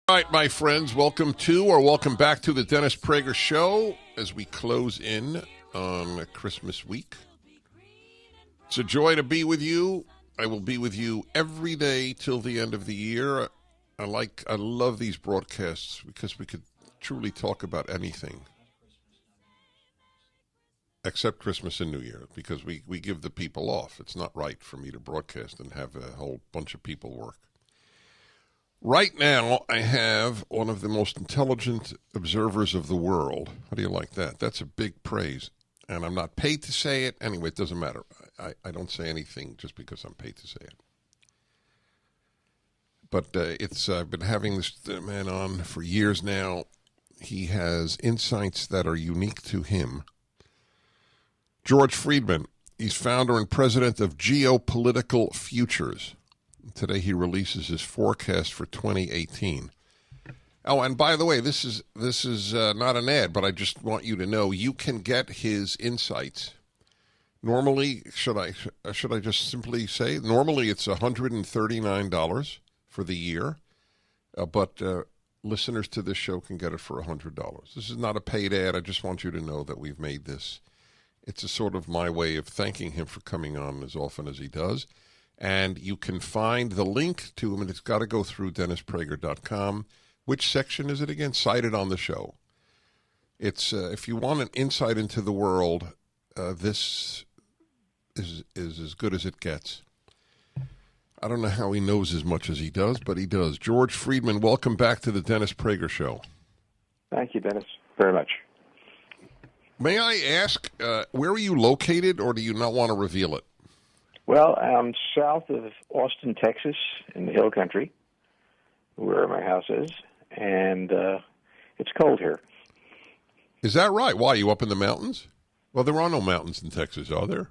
All right, my friends, welcome back to the Dennis Prager Show as we close in on Christmas week. It's a joy to be with you. I will be with you every day till the end of the year. I love these broadcasts because we could truly talk about anything except Christmas and New Year because we give the people off. It's not right for me to broadcast and have a whole bunch of people work. Right now, I have one of the most intelligent observers of the world. How do you like that? That's a big praise. And I'm not paid to say it. Anyway, it doesn't matter. I don't say anything just because I'm paid to say it. But I've been having this man on for years now. He has insights that are unique to him. George Friedman, he's founder and president of Geopolitical Futures. Today he releases his forecast for 2018. Oh, and by the way, this is not an ad, but I just want you to know you can get his insights. Normally, should I just simply say normally it's $139 for the year, but listeners to this show can get it for $100. This is not a paid ad. I just want you to know that we've made this. It's a sort of my way of thanking him for coming on as often as he does. And you can find the link to him, and it's got to go through DennisPrager.com. Which section is it again? Cited on the show. It's if you want an insight into the world, this is as good as it gets. I don't know how he knows as much as he does, but he does. George Friedman, welcome back to the Dennis Prager Show. Thank you, Dennis, very much. May I ask, where are you located, or do you not want to reveal it? Well, I'm south of Austin, Texas, in the hill country, where my house is, and it's cold here. Is that right? Why, are you up in the mountains? Well, there are no mountains in Texas, are there?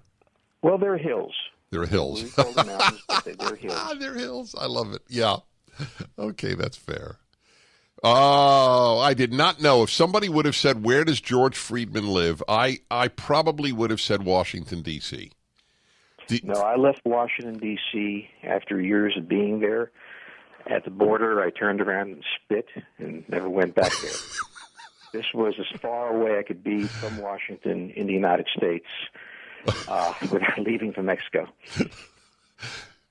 Well, there are hills. There are hills. We call them mountains, but they're hills. They're hills. I love it. Yeah. Okay, that's fair. Oh, I did not know. If somebody would have said, where does George Friedman live, I probably would have said Washington, D.C. No, I left Washington, D.C. after years of being there. At the border, I turned around and spit and never went back there. This was as far away I could be from Washington in the United States without leaving for Mexico.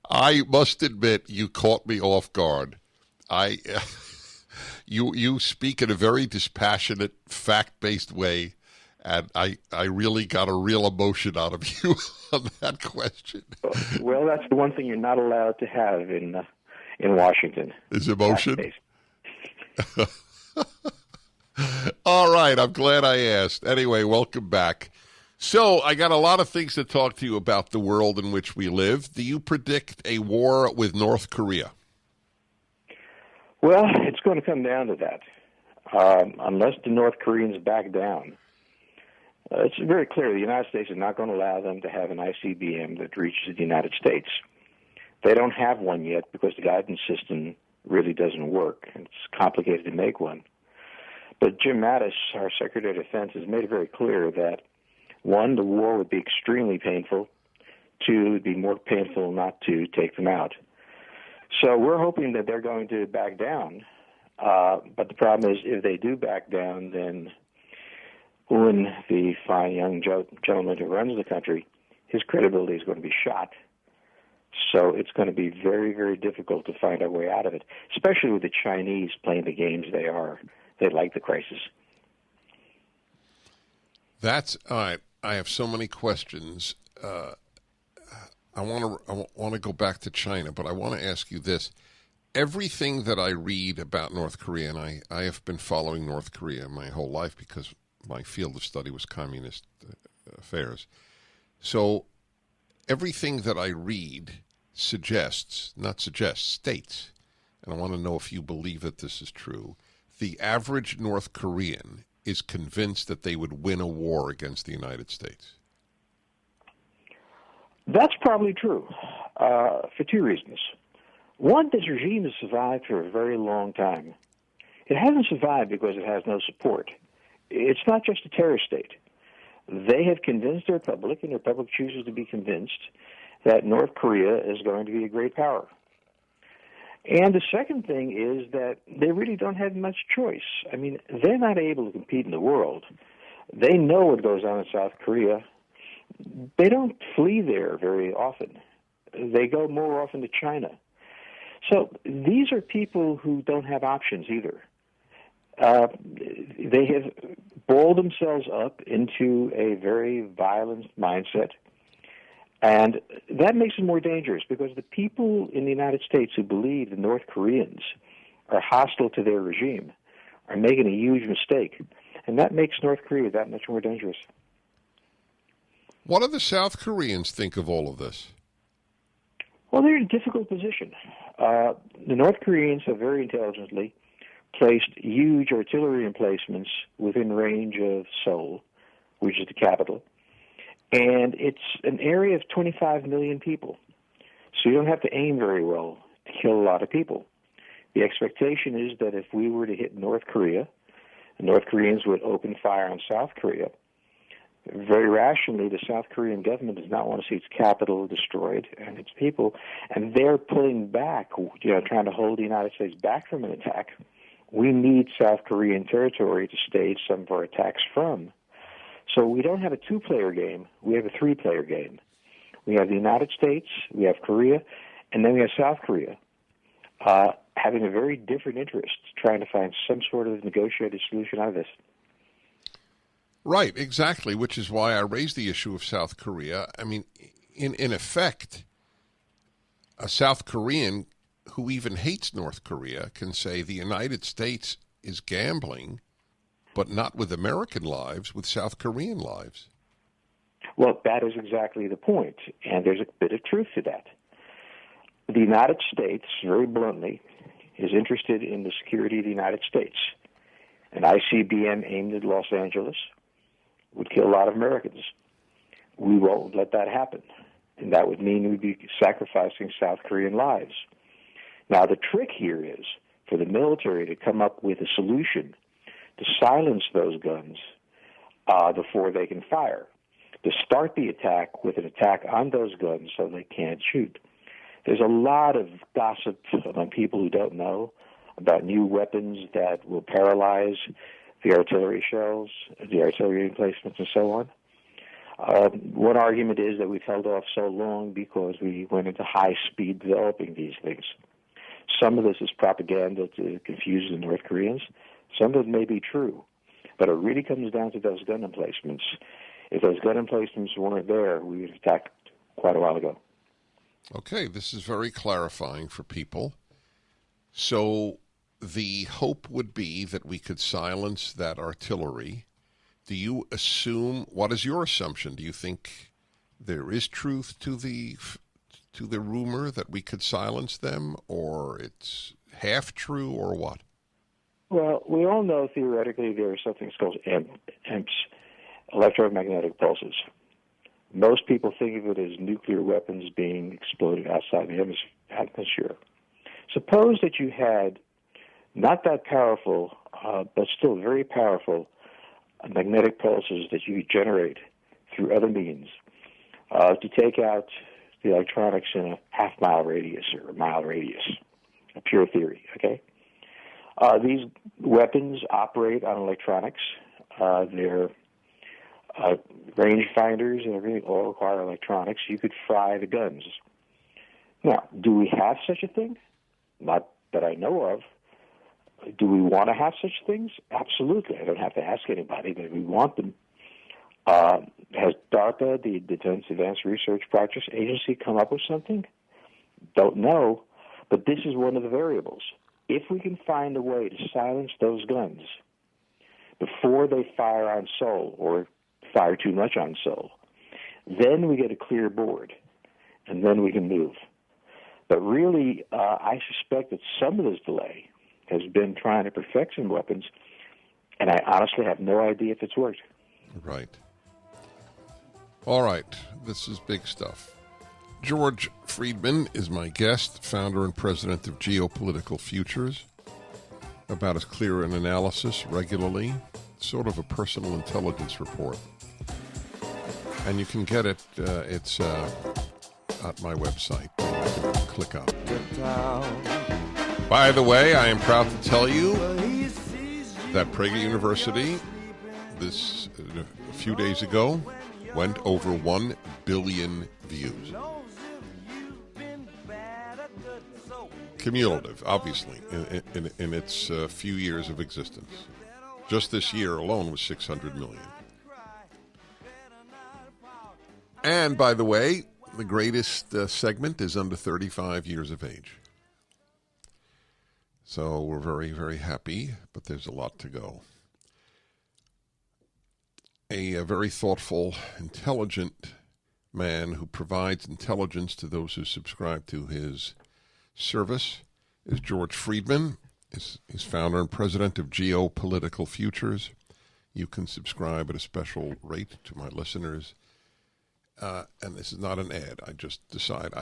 I must admit, you caught me off guard. You speak in a very dispassionate, fact-based way. And I really got a real emotion out of you on that question. Well, that's the one thing you're not allowed to have in Washington. Is emotion? All right, I'm glad I asked. Anyway, welcome back. So I got a lot of things to talk to you about the world in which we live. Do you predict a war with North Korea? Well, it's going to come down to that. Unless the North Koreans back down. It's very clear the United States is not going to allow them to have an ICBM that reaches the United States. They don't have one yet because the guidance system really doesn't work. It's complicated to make one. But Jim Mattis, our Secretary of Defense, has made it very clear that, one, the war would be extremely painful. Two, it would be more painful not to take them out. So we're hoping that they're going to back down. But the problem is if they do back down, then when the fine young gentleman who runs the country, his credibility is going to be shot. So it's going to be very, very difficult to find our way out of it, especially with the Chinese playing the games they are. They like the crisis. That's all right. I have so many questions. I want to go back to China, but I want to ask you this. Everything that I read about North Korea, and I have been following North Korea my whole life because my field of study was communist affairs. So everything that I read states, and I want to know if you believe that this is true, the average North Korean is convinced that they would win a war against the United States. That's probably true for two reasons. One, this regime has survived for a very long time. It hasn't survived because it has no support. It's not just a terror state. They have convinced their public, and their public chooses to be convinced, that North Korea is going to be a great power. And the second thing is that they really don't have much choice. I mean, they're not able to compete in the world. They know what goes on in South Korea. They don't flee there very often. They go more often to China. So these are people who don't have options either. They have balled themselves up into a very violent mindset, and that makes it more dangerous because the people in the United States who believe the North Koreans are hostile to their regime are making a huge mistake, and that makes North Korea that much more dangerous. What do the South Koreans think of all of this? Well, they're in a difficult position. The North Koreans have very intelligently placed huge artillery emplacements within range of Seoul, which is the capital. And it's an area of 25 million people. So you don't have to aim very well to kill a lot of people. The expectation is that if we were to hit North Korea, the North Koreans would open fire on South Korea. Very rationally, the South Korean government does not want to see its capital destroyed and its people, and they're pulling back, trying to hold the United States back from an attack. We need South Korean territory to stage some of our attacks from. So we don't have a two-player game. We have a three-player game. We have the United States, we have Korea, and then we have South Korea, having a very different interest, trying to find some sort of negotiated solution out of this. Right, exactly, which is why I raised the issue of South Korea. I mean, in effect, a South Korean who even hates North Korea can say the United States is gambling, but not with American lives, with South Korean lives. Well, that is exactly the point, and there's a bit of truth to that. The United States, very bluntly, is interested in the security of the United States. An ICBM aimed at Los Angeles would kill a lot of Americans. We won't let that happen, and that would mean we'd be sacrificing South Korean lives. Now, the trick here is for the military to come up with a solution to silence those guns before they can fire, to start the attack with an attack on those guns so they can't shoot. There's a lot of gossip among people who don't know about new weapons that will paralyze the artillery shells, the artillery emplacements, and so on. One argument is that we've held off so long because we went into high speed developing these things. Some of this is propaganda to confuse the North Koreans. Some of it may be true. But it really comes down to those gun emplacements. If those gun emplacements weren't there, we would have attacked quite a while ago. Okay, this is very clarifying for people. So the hope would be that we could silence that artillery. Do you assume, what is your assumption? Do you think there is truth to the rumor that we could silence them, or it's half true, or what? Well, we all know theoretically there are something called EMPs, electromagnetic pulses. Most people think of it as nuclear weapons being exploded outside the atmosphere. Suppose that you had not that powerful, but still very powerful magnetic pulses that you generate through other means to take out the electronics in a half-mile radius or a mile radius, a pure theory, okay? These weapons operate on electronics. They're range finders and everything all require electronics. You could fry the guns. Now, do we have such a thing? Not that I know of. Do we want to have such things? Absolutely. I don't have to ask anybody, but we want them. Has DARPA, the Defense Advanced Research Projects Agency, come up with something? Don't know, but this is one of the variables. If we can find a way to silence those guns before they fire on Seoul or fire too much on Seoul, then we get a clear board, and then we can move. But really, I suspect that some of this delay has been trying to perfect some weapons, and I honestly have no idea if it's worked. Right. All right. This is big stuff. George Friedman is my guest, founder and president of Geopolitical Futures. About as clear an analysis regularly, sort of a personal intelligence report. And you can get it, it's at my website. Click on it. By the way, I am proud to tell you that Prager University, a few days ago, went over 1 billion views. Cumulative, obviously, in its few years of existence. Just this year alone was 600 million. And, by the way, the greatest segment is under 35 years of age. So we're very, very happy, but there's a lot to go. A very thoughtful, intelligent man who provides intelligence to those who subscribe to his service is George Friedman. He's founder and president of Geopolitical Futures. You can subscribe at a special rate to my listeners. And this is not an ad. I just decide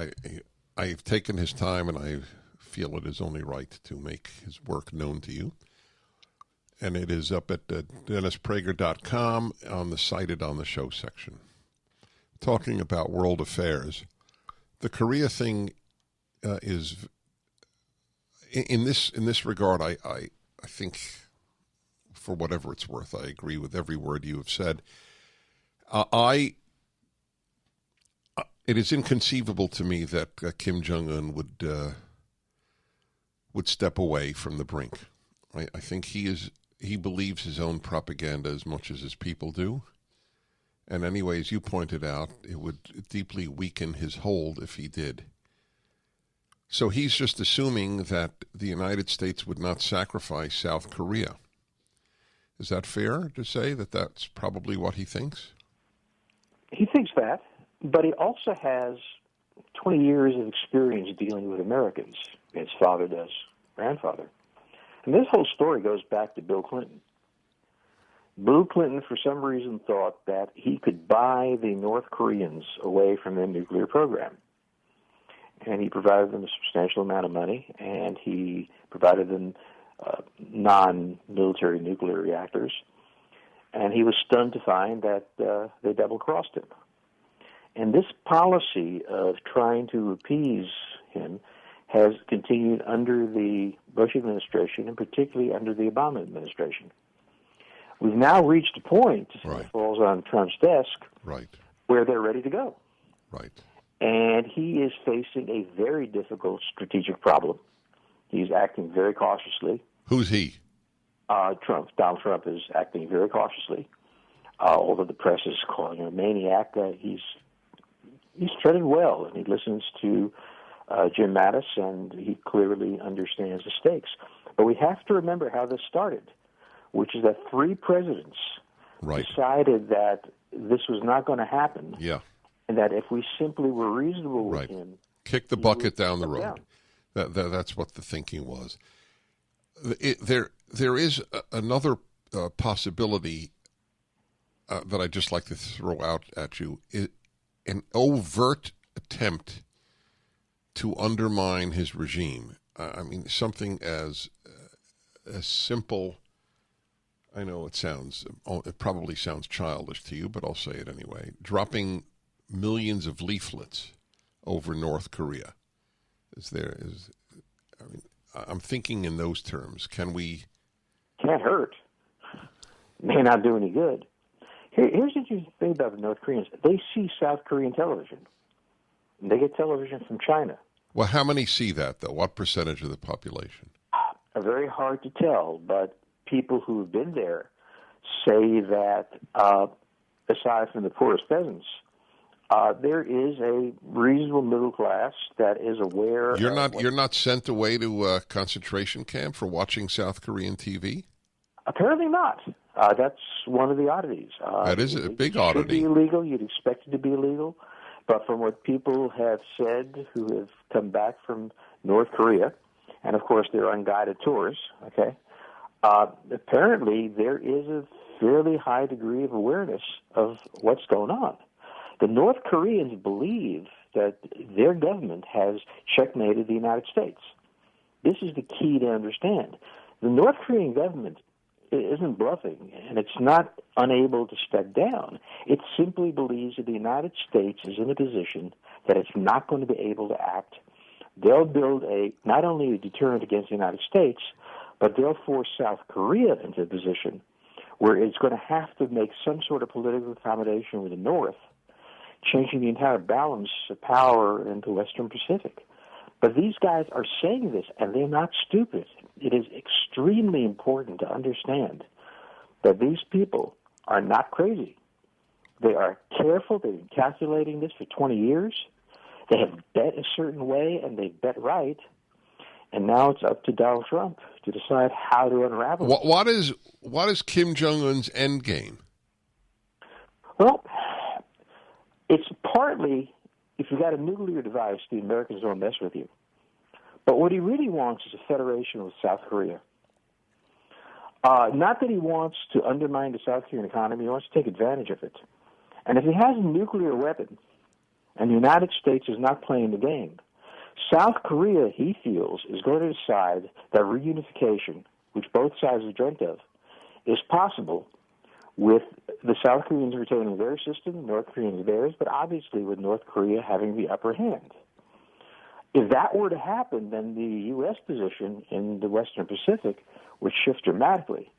I've taken his time, and I feel it is only right to make his work known to you. And it is up at DennisPrager.com on the Cited on the Show section. Talking about world affairs, the Korea thing is, in this regard, I think, for whatever it's worth, I agree with every word you have said. It is inconceivable to me that Kim Jong-un would step away from the brink. I think he believes his own propaganda as much as his people do. And anyway, as you pointed out, it would deeply weaken his hold if he did. So he's just assuming that the United States would not sacrifice South Korea. Is that fair to say that that's probably what he thinks? He thinks that, but he also has 20 years of experience dealing with Americans. His father does, grandfather. And this whole story goes back to Bill Clinton. Bill Clinton, for some reason, thought that he could buy the North Koreans away from their nuclear program. And he provided them a substantial amount of money, and he provided them non-military nuclear reactors. And he was stunned to find that they double-crossed him. And this policy of trying to appease him has continued under the Bush administration, and particularly under the Obama administration. We've now reached a point, that falls on Trump's desk, where they're ready to go. Right. And he is facing a very difficult strategic problem. He's acting very cautiously. Who's he? Trump. Donald Trump is acting very cautiously. Although the press is calling him a maniac, he's treading well, and he listens to Jim Mattis, and he clearly understands the stakes. But we have to remember how this started, which is that 3 presidents decided that this was not going to happen, and that if we simply were reasonable with him, kick the bucket down the road. That's what the thinking was. There is another possibility that I'd just like to throw out at you, an overt attempt to undermine his regime. I mean, something as simple. I know it probably sounds childish to you, but I'll say it anyway. Dropping millions of leaflets over North Korea. I'm thinking in those terms. Can't hurt. May not do any good. Here's the interesting thing about the North Koreans. They see South Korean television. They get television from China. Well, how many see that, though? What percentage of the population? Very hard to tell, but people who have been there say that, aside from the poorest peasants, there is a reasonable middle class that is aware. You're not sent away to a concentration camp for watching South Korean TV? Apparently not. That's one of the oddities. That is a big oddity. It should be illegal. You'd expect it to be illegal. But from what people have said who have come back from North Korea, and of course they're unguided tours, apparently there is a fairly high degree of awareness of what's going on. The North Koreans believe that their government has checkmated the United States. This is the key to understand. The North Korean government isn't bluffing, and it's not unable to step down. It simply believes that the United States is in a position that it's not going to be able to act they'll build not only a deterrent against the United States, but they'll force South Korea into a position where it's going to have to make some sort of political accommodation with the North, changing the entire balance of power in the Western Pacific. But these guys are saying this, and they're not stupid. It is extremely important to understand that these people are not crazy. They are careful. They've been calculating this for 20 years. They have bet a certain way, and they bet right. And now it's up to Donald Trump to decide how to unravel it. What is Kim Jong-un's end game? Well, it's partly, if you got a nuclear device, the Americans don't mess with you. But what he really wants is a federation with South Korea. Not that he wants to undermine the South Korean economy. He wants to take advantage of it. And if he has a nuclear weapon and the United States is not playing the game, South Korea, he feels, is going to decide that reunification, which both sides have dreamt of, is possible with the South Koreans retaining their system, the North Koreans theirs, but obviously with North Korea having the upper hand. If that were to happen, then the U.S. position in the Western Pacific would shift dramatically.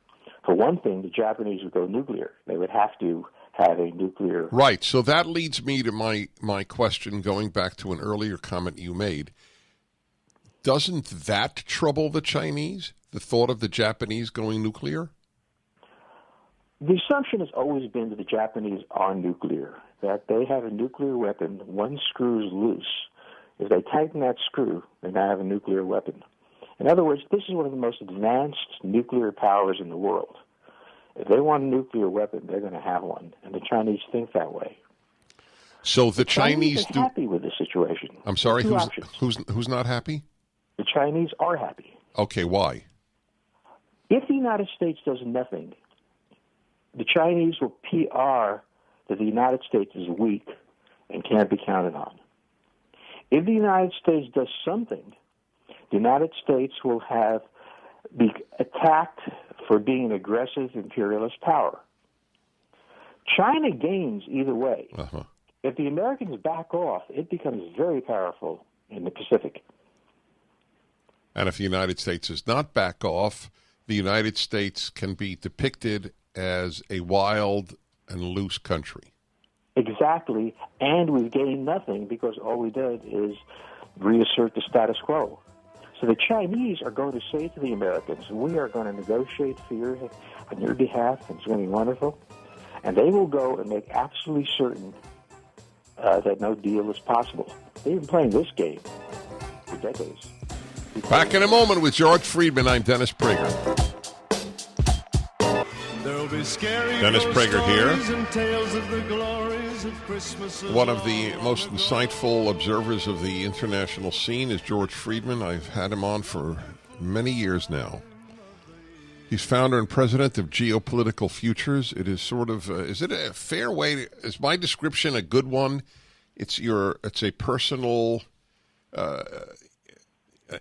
For one thing, the Japanese would go nuclear. They would have to have a nuclear... Right. So that leads me to my question, going back to an earlier comment you made. Doesn't that trouble the Chinese, the thought of the Japanese going nuclear? The assumption has always been that the Japanese are nuclear, that they have a nuclear weapon. One screw is loose. If they tighten that screw, they now have a nuclear weapon. In other words, this is one of the most advanced nuclear powers in the world. If they want a nuclear weapon, they're going to have one, and the Chinese think that way. So the Chinese are happy with the situation. I'm sorry, who's not happy? The Chinese are happy. Okay, why? If the United States does nothing, the Chinese will PR that the United States is weak and can't be counted on. If the United States does something, the United States will be attacked for being an aggressive imperialist power. China gains either way. Uh-huh. If the Americans back off, it becomes very powerful in the Pacific. And if the United States does not back off, the United States can be depicted as a wild and loose country. Exactly, and we've gained nothing because all we did is reassert the status quo. So the Chinese are going to say to the Americans, we are going to negotiate for you on your behalf, and it's going to be wonderful. And they will go and make absolutely certain that no deal is possible. They've been playing this game for decades. Back in a moment with George Friedman. I'm Dennis Prager. Dennis Prager here. One of the most insightful observers of the international scene is George Friedman. I've had him on for many years now. He's founder and president of Geopolitical Futures. It is sort of, is it a fair way, is my description a good one? It's a personal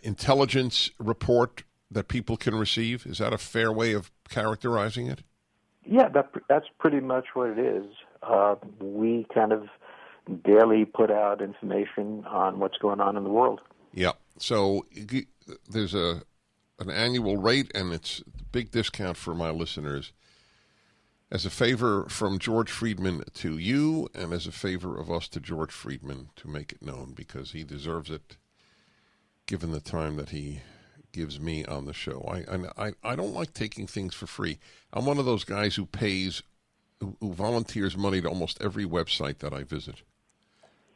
intelligence report that people can receive. Is that a fair way of characterizing it? Yeah, that's pretty much what it is. We kind of daily put out information on what's going on in the world. Yeah. So there's an annual rate, and it's a big discount for my listeners. As a favor from George Friedman to you, and as a favor of us to George Friedman to make it known, because he deserves it, given the time that he gives me on the show. I don't like taking things for free. I'm one of those guys who volunteers money to almost every website that I visit.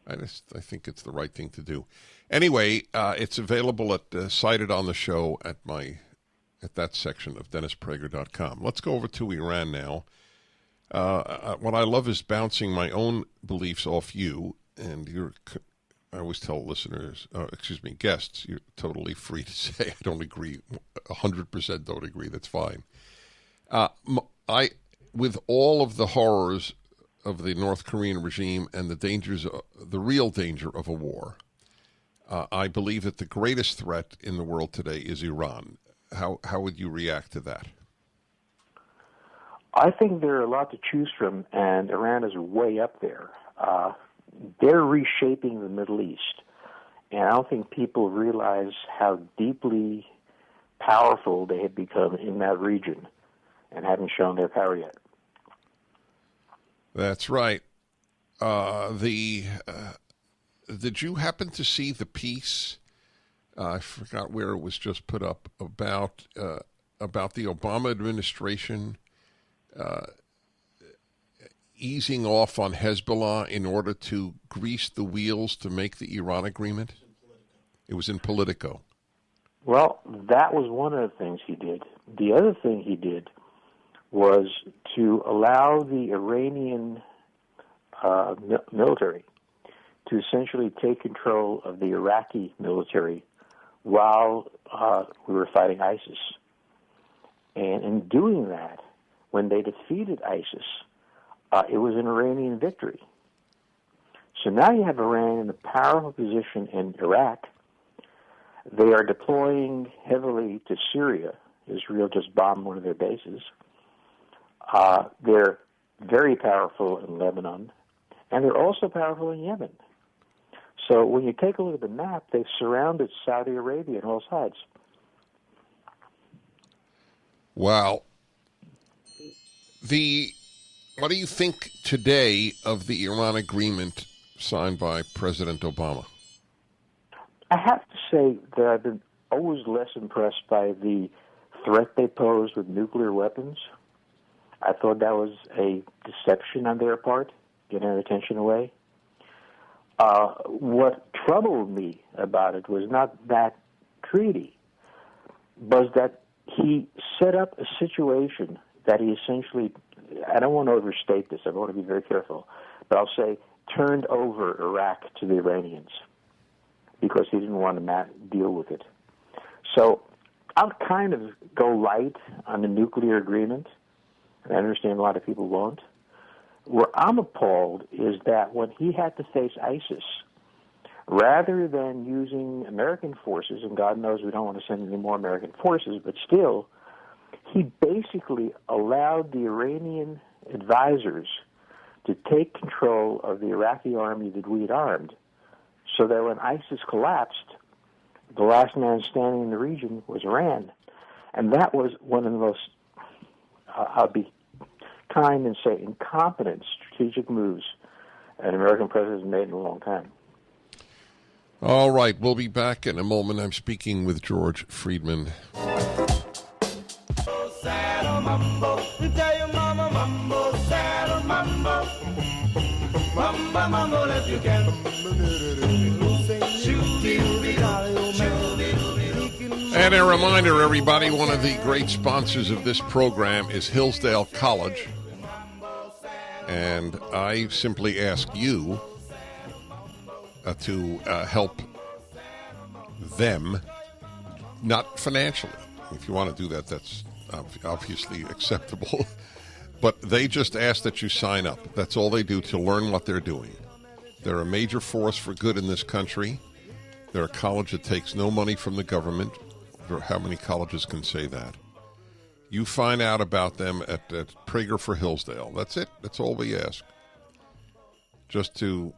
I think it's the right thing to do. Anyway, it's available cited on the show at that section of DennisPrager.com. Let's go over to Iran now. What I love is bouncing my own beliefs off you, and I always tell listeners, guests, you're totally free to say I don't agree, 100% don't agree, that's fine. With all of the horrors of the North Korean regime and the real danger of a war, I believe that the greatest threat in the world today is Iran. How would you react to that? I think there are a lot to choose from, and Iran is way up there. They're reshaping the Middle East, And I don't think people realize how deeply powerful they had become in that region and hadn't shown their power yet. That's right. Did you happen to see the piece? I forgot where it was just put up about the Obama administration easing off on Hezbollah in order to grease the wheels to make the Iran agreement? It was in Politico. Well, that was one of the things he did. The other thing he did was to allow the Iranian military to essentially take control of the Iraqi military while we were fighting ISIS. And in doing that, when they defeated ISIS, it was an Iranian victory. So now you have Iran in a powerful position in Iraq. They are deploying heavily to Syria. Israel just bombed one of their bases. They're very powerful in Lebanon, and they're also powerful in Yemen. So when you take a look at the map, they've surrounded Saudi Arabia on all sides. Wow. What do you think today of the Iran agreement signed by President Obama? I have to say that I've been always less impressed by the threat they pose with nuclear weapons. I thought that was a deception on their part, getting our attention away. What troubled me about it was not that treaty, was that he set up a situation that he essentially, I don't want to overstate this, I want to be very careful, but I'll say turned over Iraq to the Iranians because he didn't want to deal with it. So I'll kind of go light on the nuclear agreement, and I understand a lot of people won't. Where I'm appalled is that when he had to face ISIS, rather than using American forces, and God knows we don't want to send any more American forces, but still, he basically allowed the Iranian advisors to take control of the Iraqi army that we had armed, so that when ISIS collapsed, the last man standing in the region was Iran. And that was one of the most, I'll be kind and say, incompetent strategic moves an American president has made in a long time. All right, we'll be back in a moment. I'm speaking with George Friedman. And a reminder, everybody, one of the great sponsors of this program is Hillsdale College. And I simply ask you to help them, not financially. If you want to do that, that's obviously acceptable. But they just ask that you sign up. That's all they do to learn what they're doing. They're a major force for good in this country. They're a college that takes no money from the government. How many colleges can say that? You find out about them at Prager for Hillsdale. That's it. That's all we ask. Just to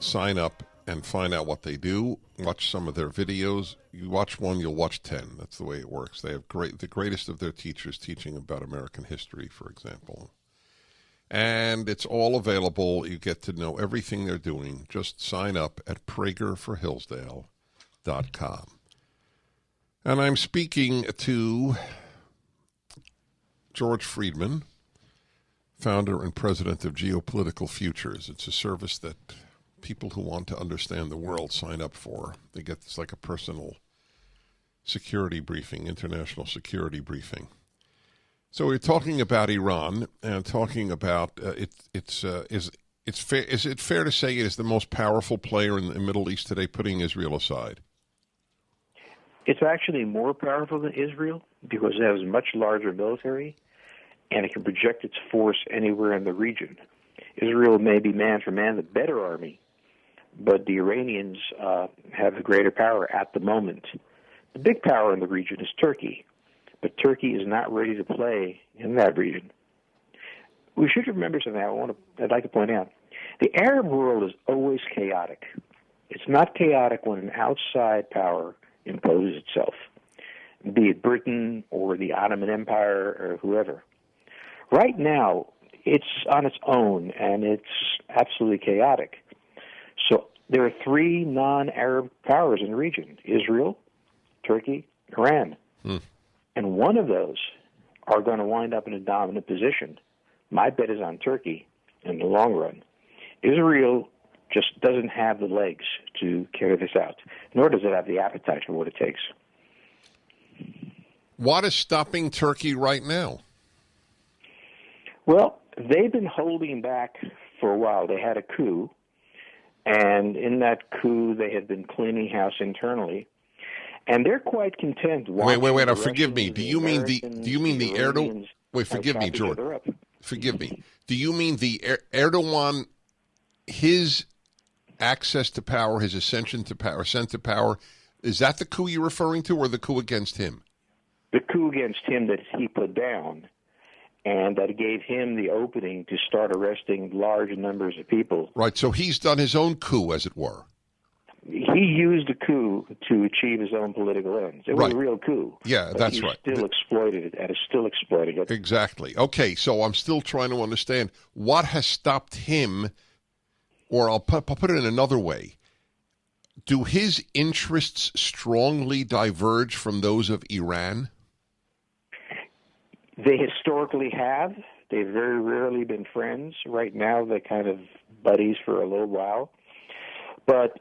sign up and find out what they do. Watch some of their videos. You watch one, you'll watch 10. That's the way it works. They have the greatest of their teachers teaching about American history, for example. And it's all available. You get to know everything they're doing. Just sign up at PragerForHillsdale.com. And I'm speaking to George Friedman, founder and president of Geopolitical Futures. It's a service that people who want to understand the world sign up for. They get this like a personal security briefing, international security briefing. So we're talking about Iran and talking about is it fair to say it is the most powerful player in the Middle East today, putting Israel aside? It's actually more powerful than Israel because it has a much larger military and it can project its force anywhere in the region. Israel may be man for man the better army, but the Iranians have the greater power at the moment. The big power in the region is Turkey, but Turkey is not ready to play in that region. We should remember something I'd like to point out. The Arab world is always chaotic. It's not chaotic when an outside power imposes itself, be it Britain or the Ottoman Empire or whoever. Right now, it's on its own, and it's absolutely chaotic. So there are three non-Arab powers in the region: Israel, Turkey, Iran. And one of those are going to wind up in a dominant position. My bet is on Turkey in the long run. Israel just doesn't have the legs to carry this out, nor does it have the appetite for what it takes. What is stopping Turkey right now? Well, they've been holding back for a while. They had a coup, and in that coup, they had been cleaning house internally, and they're quite content. Wait! Forgive me. Do you mean the Erdogan? Wait, forgive me, George. Forgive me. Do you mean the Erdogan? His access to power, his ascension to power, ascent to power, is that the coup you're referring to, or the coup against him? The coup against him that he put down, and that gave him the opening to start arresting large numbers of people. Right, so he's done his own coup, as it were. He used the coup to achieve his own political ends. It was a real coup. Yeah, that's right. He still exploited it, and is still exploiting it. Exactly. Okay, so I'm still trying to understand what has stopped him, or I'll put it in another way. Do his interests strongly diverge from those of Iran? They historically have. They've very rarely been friends. Right now, they're kind of buddies for a little while. But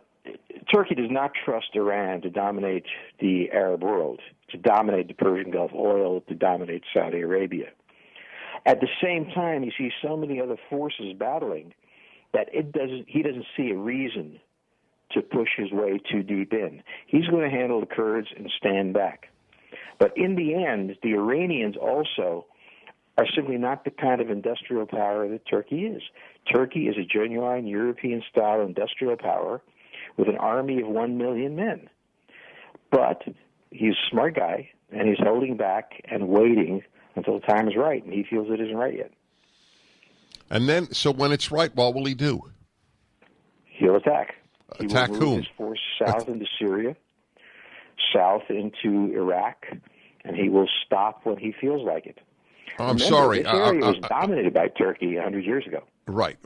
Turkey does not trust Iran to dominate the Arab world, to dominate the Persian Gulf oil, to dominate Saudi Arabia. At the same time, he sees so many other forces battling that he doesn't see a reason to push his way too deep in. He's going to handle the Kurds and stand back. But in the end, the Iranians also are simply not the kind of industrial power that Turkey is. Turkey is a genuine European-style industrial power with an army of 1 million men. But he's a smart guy, and he's holding back and waiting until the time is right, and he feels it isn't right yet. And then, so when it's right, what will he do? He'll attack. Attack he will move whom? his force south into Syria, south into Iraq, and he will stop when he feels like it. I'm Remember, sorry. This area was dominated by Turkey 100 years ago. Right.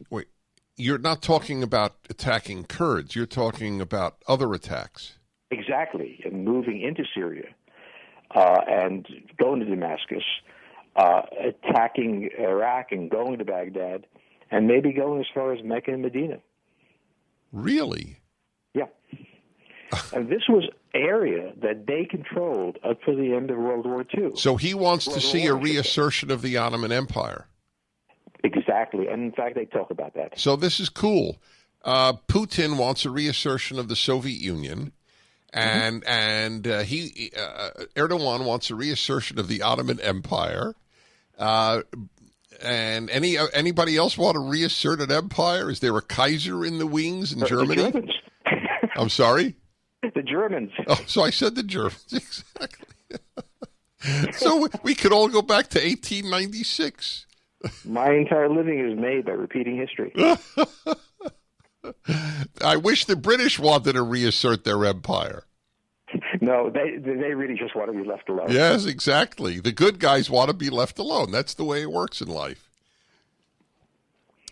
Wait. You're not talking about attacking Kurds. You're talking about other attacks. Exactly, and moving into Syria and going to Damascus, attacking Iraq and going to Baghdad, and maybe going as far as Mecca and Medina. Really? Yeah. And this was area that they controlled up to the end of World War II. So he wants to see a reassertion of the Ottoman Empire. Exactly. And in fact, they talk about that. So this is cool. Putin wants a reassertion of the Soviet Union, and Erdogan wants a reassertion of the Ottoman Empire. And anybody else want to reassert an empire? Is there a Kaiser in the wings in Germany? The Germans. I'm sorry? The Germans. Oh, so I said the Germans. Exactly. So we could all go back to 1896. My entire living is made by repeating history. I wish the British wanted to reassert their empire. No, they really just want to be left alone. Yes, exactly. The good guys want to be left alone. That's the way it works in life.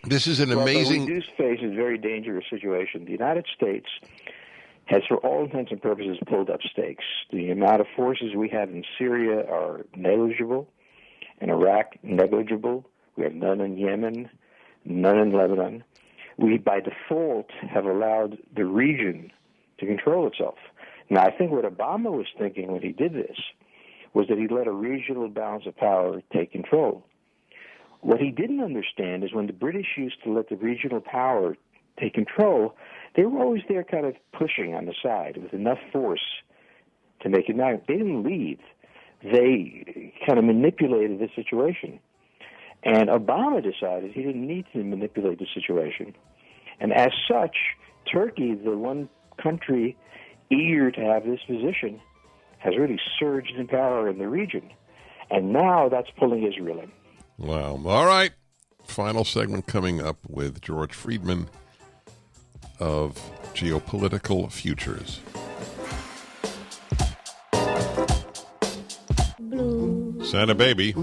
This is an amazing... What we do face is a very dangerous situation. The United States has, for all intents and purposes, pulled up stakes. The amount of forces we have in Syria are negligible. In Iraq, negligible. We have none in Yemen, none in Lebanon. We, by default, have allowed the region to control itself. Now, I think what Obama was thinking when he did this was that he let a regional balance of power take control. What he didn't understand is when the British used to let the regional power take control, they were always there kind of pushing on the side with enough force to make it now. They didn't lead. They kind of manipulated the situation. And Obama decided he didn't need to manipulate the situation. And as such, Turkey, the one country eager to have this position, has really surged in power in the region. And now that's pulling Israel in. Wow. All right. Final segment coming up with George Friedman. of Geopolitical Futures. Blue. Santa Baby.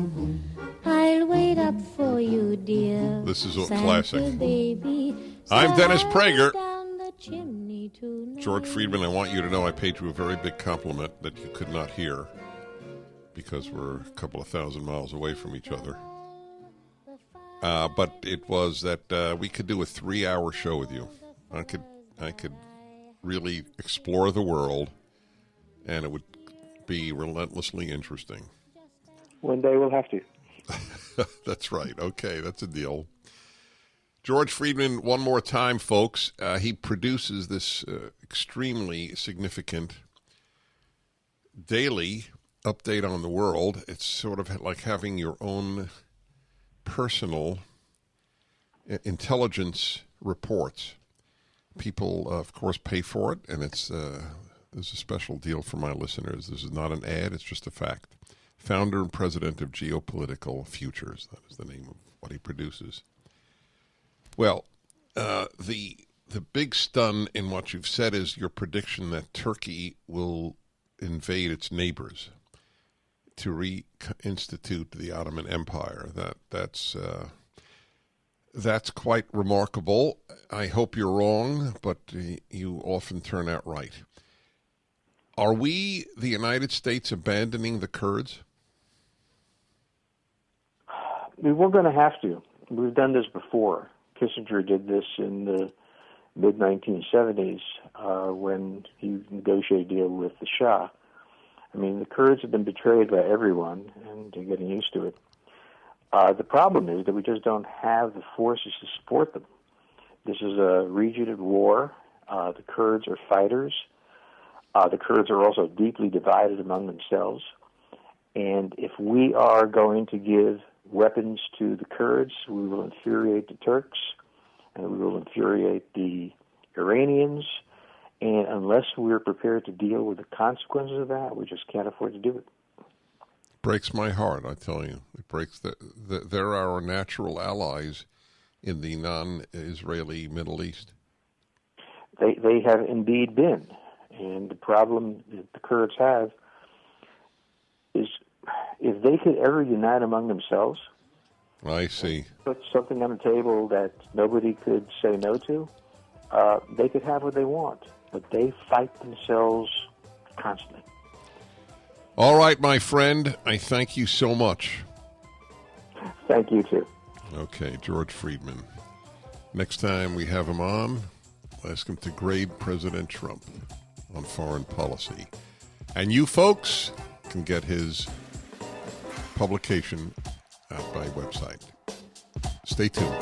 I'll wait up for you, dear. This is a Santa classic. Baby. I'm Dennis Prager. Down the chimney tonight. George Friedman, I want you to know I paid you a very big compliment that you could not hear because we're a couple of thousand miles away from each other. But it was that we could do a 3-hour show with you. I could really explore the world, and it would be relentlessly interesting. One day we'll have to. That's right. Okay, that's a deal. George Friedman, one more time, folks. He produces this extremely significant daily update on the world. It's sort of like having your own personal intelligence reports. People, of course, pay for it, and there's a special deal for my listeners. This is not an ad, it's just a fact. Founder and President of Geopolitical Futures. That is the name of what he produces. Well, the big stun in what you've said is your prediction that Turkey will invade its neighbors to reinstitute the Ottoman Empire. That's quite remarkable. I hope you're wrong, but you often turn out right. Are we, the United States, abandoning the Kurds? We're going to have to. We've done this before. Kissinger did this in the mid-1970s when he negotiated a deal with the Shah. I mean, the Kurds have been betrayed by everyone, and they're getting used to it. The problem is that we just don't have the forces to support them. This is a region at war. The Kurds are fighters. The Kurds are also deeply divided among themselves. And if we are going to give weapons to the Kurds, we will infuriate the Turks, and we will infuriate the Iranians. And unless we're prepared to deal with the consequences of that, we just can't afford to do it. Breaks my heart, I tell you. It breaks they're our natural allies in the non-Israeli Middle East. They have indeed been. And the problem that the Kurds have is if they could ever unite among themselves, I see. Put something on the table that nobody could say no to, they could have what they want. But they fight themselves constantly. All right, my friend. I thank you so much. Thank you, too. Okay, George Friedman. Next time we have him on, ask him to grade President Trump on foreign policy. And you folks can get his publication at my website. Stay tuned.